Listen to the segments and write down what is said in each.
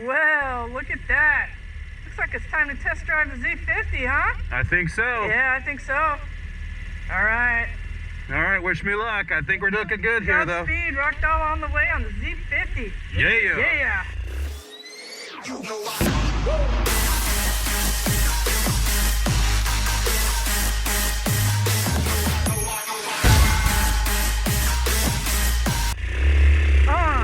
Well, look at that. Looks like it's time to test drive the Z50, huh? I think so. Yeah, I think so. All right. All right, wish me luck. I think we're looking good here, though. Speed, rocked all on the way on the Z50. Yeah. Yeah. You know I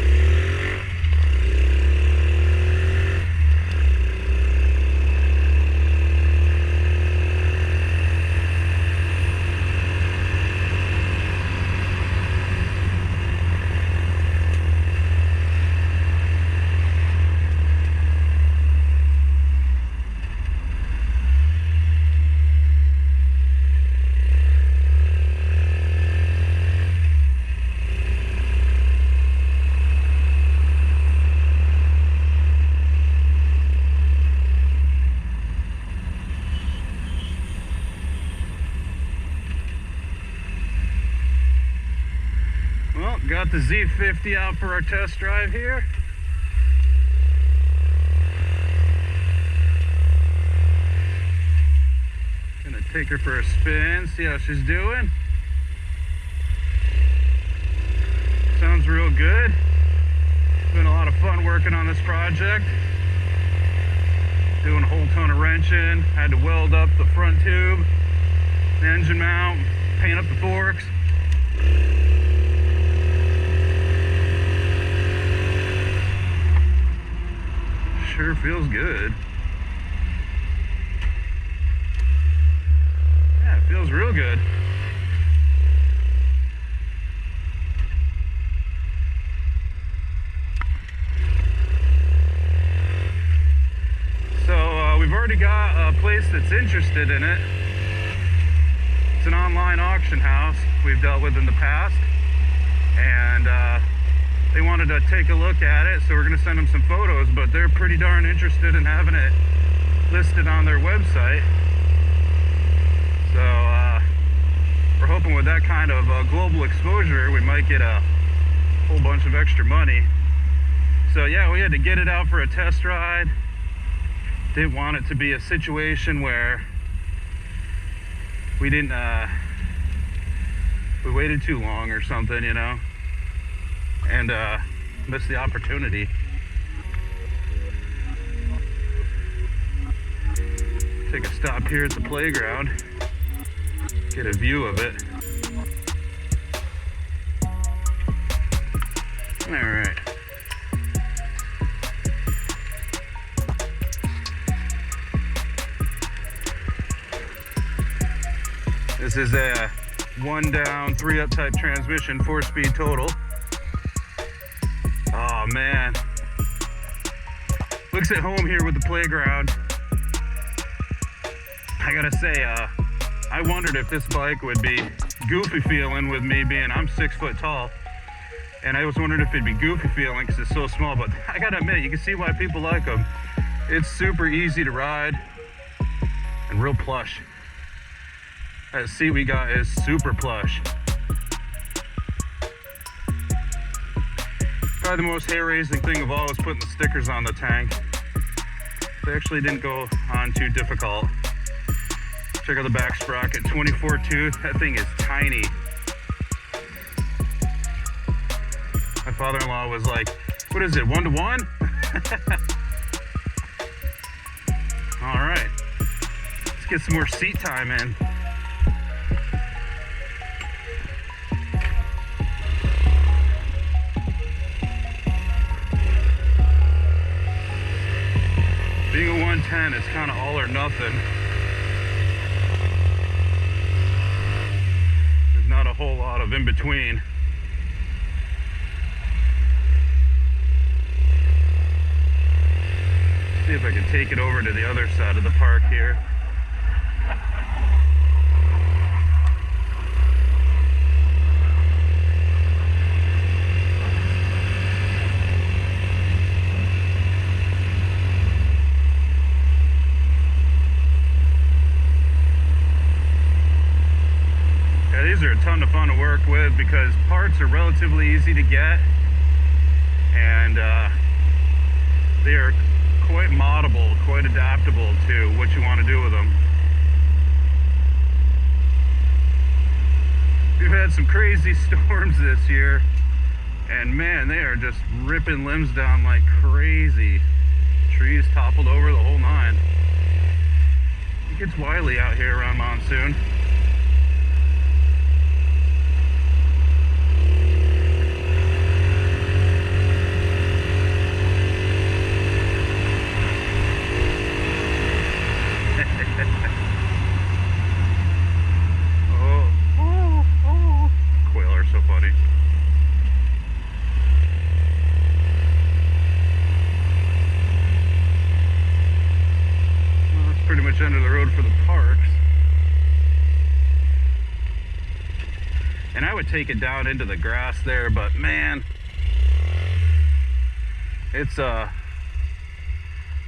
Well, got the Z50 out for our test drive here. Gonna take her for a spin, see how she's doing. Sounds real good. It's been a lot of fun working on this project. Doing a whole ton of wrenching. Had to weld up the front tube, the engine mount, paint up the forks. Sure feels good. Yeah, it feels real good. So we've already got a place that's interested in it. It's an online auction house we've dealt with in the past, and they wanted to take a look at it, so we're going to send them some photos, but they're pretty darn interested in having it listed on their website. So we're hoping with that kind of global exposure, we might get a whole bunch of extra money. So yeah, we had to get it out for a test ride. Didn't want it to be a situation where we didn't, we waited too long or something, you know, and missed the opportunity. Take a stop here at the playground, get a view of it. All right. This is a 1 down, 3 up type transmission, 4-speed total. Oh man. Looks at home here with the playground. I gotta say, I wondered if this bike would be goofy feeling with me being, I'm 6 foot tall. And I was wondering if it'd be goofy feeling because it's so small, but I gotta admit, you can see why people like them. It's super easy to ride and real plush. That seat we got is super plush. Probably the most hair-raising thing of all was putting the stickers on the tank. They actually didn't go on too difficult. Check out the back sprocket, 24 tooth. That thing is tiny. My father-in-law was like, what is it, 1-to-1? All right, let's get some more seat time in. Being a 110, it's kind of all or nothing. There's not a whole lot of in between. See if I can take it over to the other side of the park here. These are a ton of fun to work with because parts are relatively easy to get, and They are quite moddable, quite adaptable to what you want to do with them. We've had some crazy storms this year, and man, they are just ripping limbs down like crazy. Trees toppled over, the whole nine. It gets wily out here around monsoon. Quail are so funny. Well, that's pretty much end of the road for the parks. And I would take it down into the grass there, but man, it's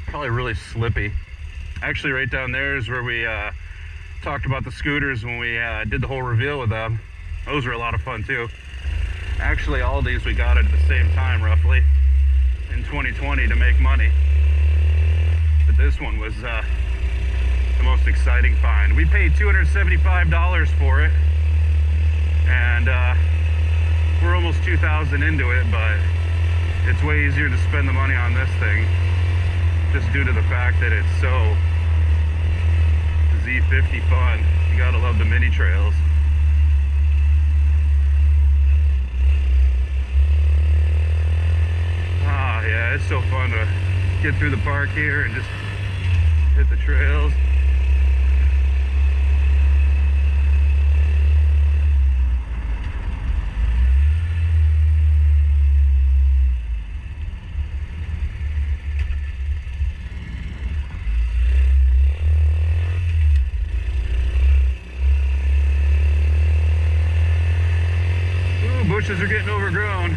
probably really slippy. Actually, right down there is where we talked about the scooters when we did the whole reveal with them. Those were a lot of fun too. Actually, all these we got at the same time, roughly, in 2020 to make money. But this one was the most exciting find. We paid $275 for it, and we're almost 2,000 into it, but it's way easier to spend the money on this thing, just due to the fact that it's so Z50 fun. You gotta love the mini trails. Ah, yeah, it's so fun to get through the park here and just hit the trails. Bushes are getting overgrown.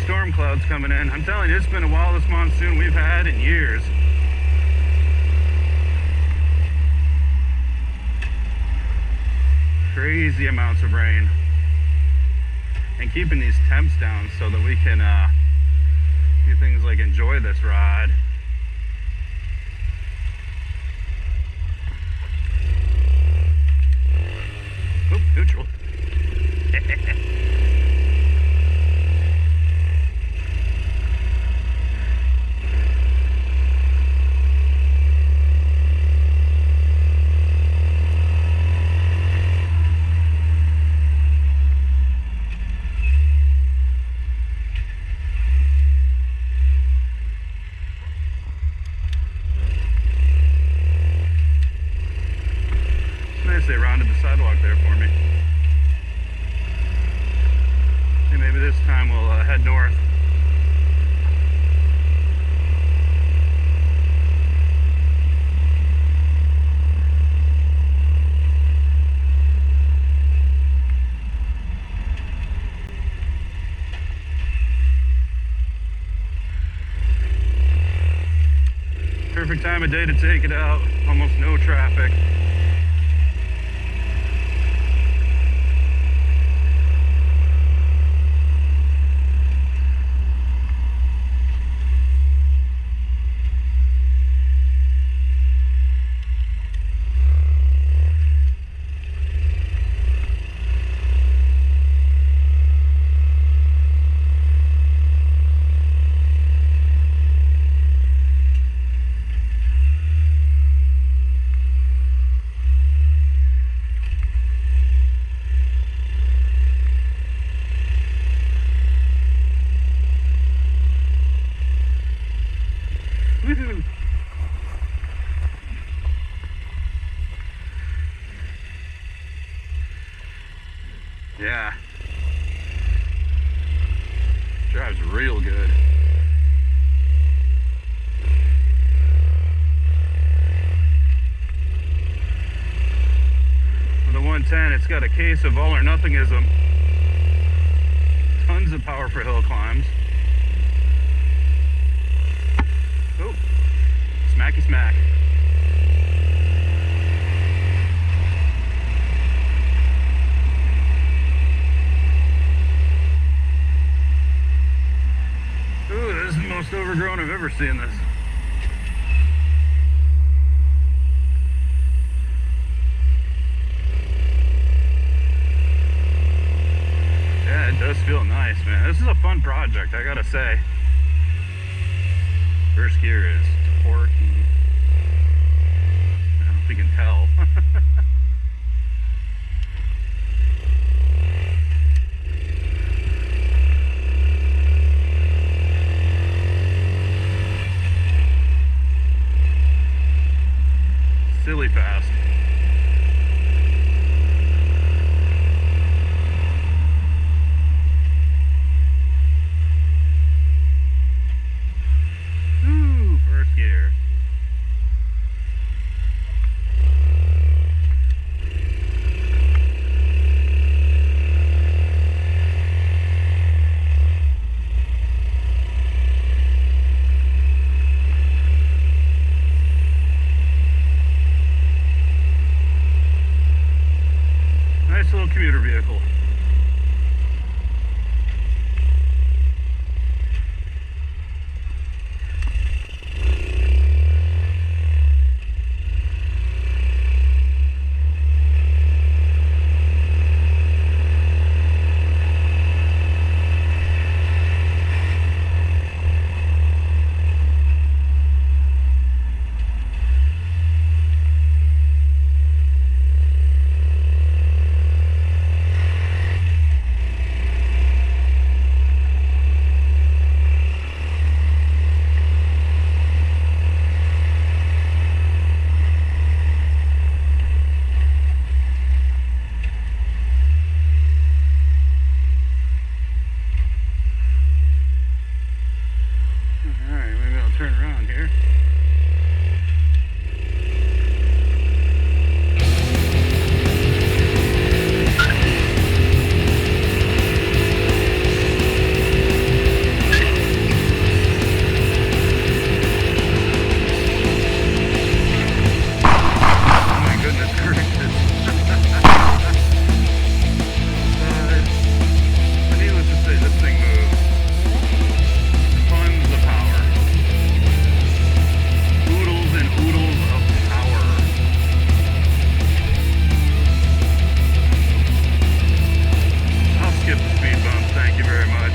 Storm clouds coming in. I'm telling you, it's been the wildest monsoon we've had in years. Crazy amounts of rain. And keeping these temps down so that we can do things like enjoy this ride. Oop, neutral. They rounded the sidewalk there for me. And maybe this time we'll head north. Perfect time of day to take it out. Almost no traffic. Woohoo! Yeah. Drives real good. With the 110, it's got a case of all or nothingism. Tons of power for hill climbs. Oh, smacky smack. Ooh, this is the most overgrown I've ever seen this. Yeah, it does feel nice, man. This is a fun project, I gotta say. First gear is torquey. I don't know if you can tell. Silly fast. Ooh, first gear. Nice little commuter vehicle. Alright, maybe I'll turn around here. Oh my goodness gracious. Needless to say, this thing moves. Tons of power. Oodles and oodles of power. I'll skip the speed bumps, thank you very much.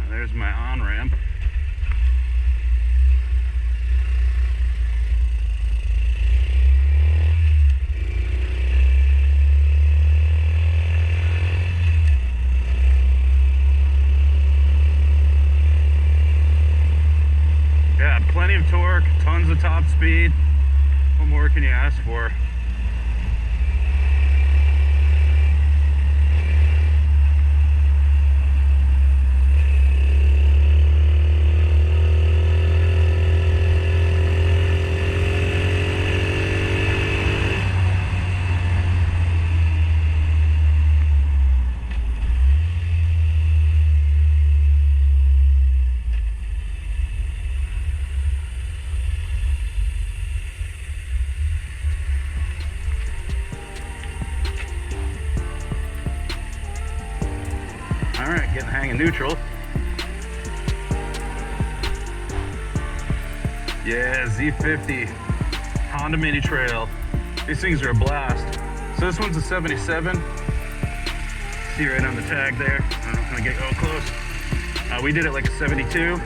There's my on-ramp. Yeah, plenty of torque, tons of top speed. What more can you ask for? getting the hang of neutral. Yeah, Z50 Honda Mini Trail. These things are a blast. So this one's a 77. See right on the tag there. I'm not gonna get close. We did it like a 72.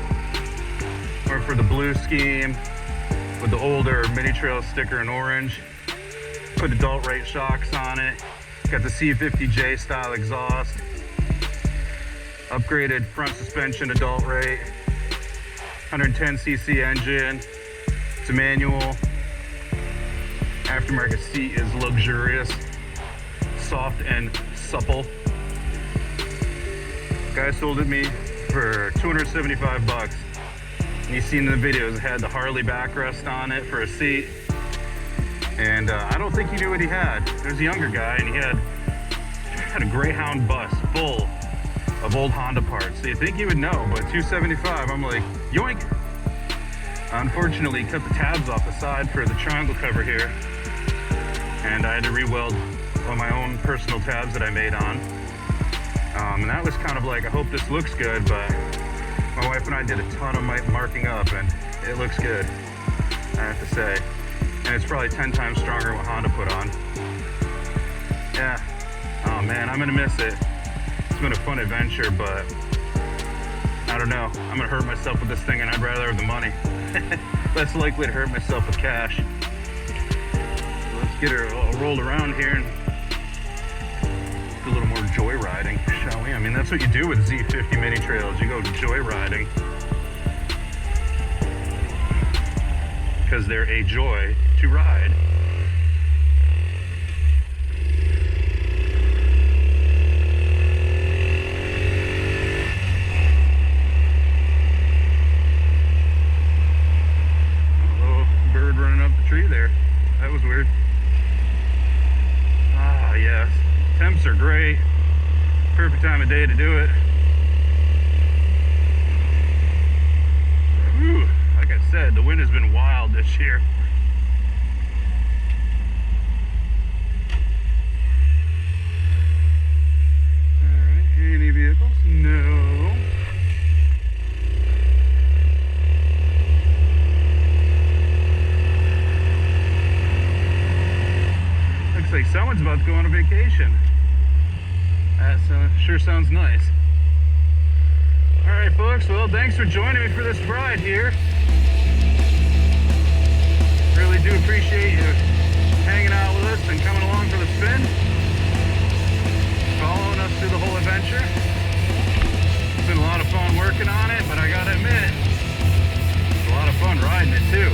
Or for the blue scheme with the older Mini Trail sticker in orange. Put adult rate shocks on it. Got the C50J style exhaust. Upgraded front suspension, adult rate. 110cc engine. It's a manual. Aftermarket seat is luxurious, soft and supple. Guy sold it me for 275 bucks. And you've seen in the videos, it had the Harley backrest on it for a seat. And I don't think he knew what he had. There's a younger guy and he had a Greyhound bus full of old Honda parts. So you think he would know, but 275, I'm like, yoink. Unfortunately, cut the tabs off the side for the triangle cover here. And I had to re-weld on my own personal tabs that I made on. And that was kind of like, I hope this looks good, but my wife and I did a ton of marking up and it looks good, I have to say. And it's probably 10 times stronger than what Honda put on. Yeah, oh man, I'm gonna miss it. It's been a fun adventure, but I don't know. I'm gonna hurt myself with this thing and I'd rather have the money. Less likely to hurt myself with cash. So let's get her all rolled around here and do a little more joyriding, shall we? I mean, that's what you do with Z50 Mini Trails. You go joyriding. Because they're a joy to ride. Tree there. That was weird. Ah, yes. Temps are great. Perfect time of day to do it. Whew. Like I said, the wind has been wild this year. Alright, any vehicles? No. Like someone's about to go on a vacation. That sure sounds nice. Alright folks, well thanks for joining me for this ride here. Really do appreciate you hanging out with us and coming along for the spin. Following us through the whole adventure. It's been a lot of fun working on it, but I gotta admit, it's a lot of fun riding it too.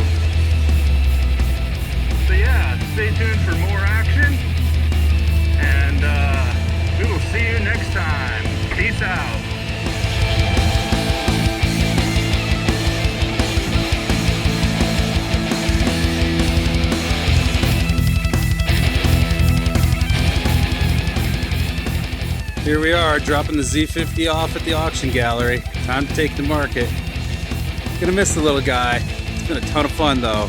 So yeah, stay tuned for more action, and we will see you next time. Peace out. Here we are, dropping the Z50 off at the auction gallery. Time to take to market. Gonna miss the little guy. It's been a ton of fun though.